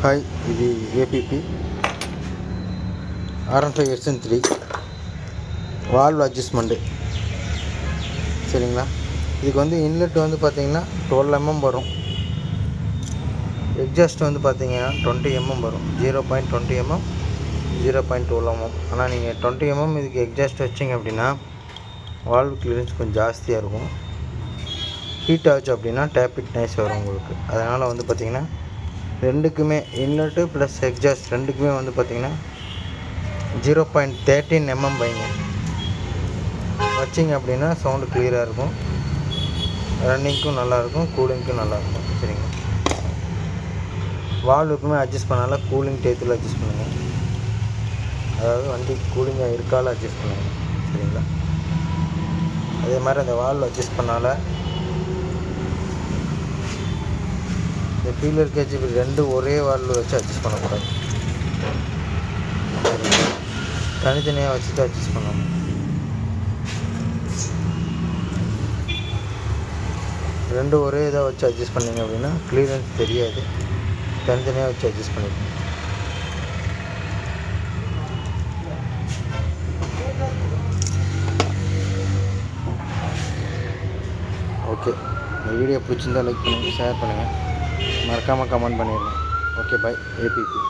Hi, இது ABP R15 version 3 valve adjustment. சரிங்களா? இதுக்கு வந்து இன்லெட் வந்து பார்த்திங்கன்னா 12 mm வரும். எக்ஸாஸ்ட் வந்து பார்த்திங்கன்னா 20 mm வரும். 0.20 mm 0.12 mm. ஆனால் நீங்கள் 20 mm இதுக்கு எக்ஸாஸ்ட் வச்சிங்க அப்படின்னா வால்வ் கிளியரன்ஸ் கொஞ்சம் ஜாஸ்தியாக இருக்கும். ஹீட் ஆச்சு அப்படின்னா டேப்பிட் நாய்ஸ் வரும் உங்களுக்கு. அதனால் வந்து பார்த்திங்கன்னா ரெண்டுக்குமே இன்லெட்டு ப்ளஸ் எக்ஸாஸ்ட் ரெண்டுக்குமே வந்து பார்த்திங்கன்னா 0.13 mm வைங்க. வச்சிங்க அப்படின்னா சவுண்டு கிளியராக இருக்கும், ரன்னிங்க்கும் நல்லாயிருக்கும், கூலிங்க்கும் நல்லாயிருக்கும். சரிங்களா? வால்வுக்குமே அட்ஜஸ்ட் பண்ணால கூலிங் டேத்தில் அட்ஜஸ்ட் பண்ணுங்கள். அதாவது வண்டி கூலிங்காக இருக்கால அட்ஜஸ்ட் பண்ணுங்கள். சரிங்களா? அதே மாதிரி அந்த வால்வ் அட்ஜஸ்ட் பண்ணால இந்த ஃபீலர் கேஜ் இப்படி ரெண்டு ஒரே வால்வ் வச்சு அட்ஜஸ்ட் பண்ணக்கூடாது. தனித்தனியாக வச்சு தான் அட்ஜஸ்ட் பண்ணணும். ரெண்டு ஒரே இதாக வச்சு அட்ஜஸ்ட் பண்ணிங்க அப்படின்னா கிளியரன்ஸ் தெரியாது. தனித்தனியாக வச்சு அட்ஜஸ்ட் பண்ணிக்கணும். ஓகே, இந்த வீடியோ பிடிச்சிருந்தால் லைக் பண்ணுங்கள், ஷேர் பண்ணுங்கள், மறக்காமல் கமெண்ட் பண்ணிடுங்க. Okay, bye. ஏபிபி.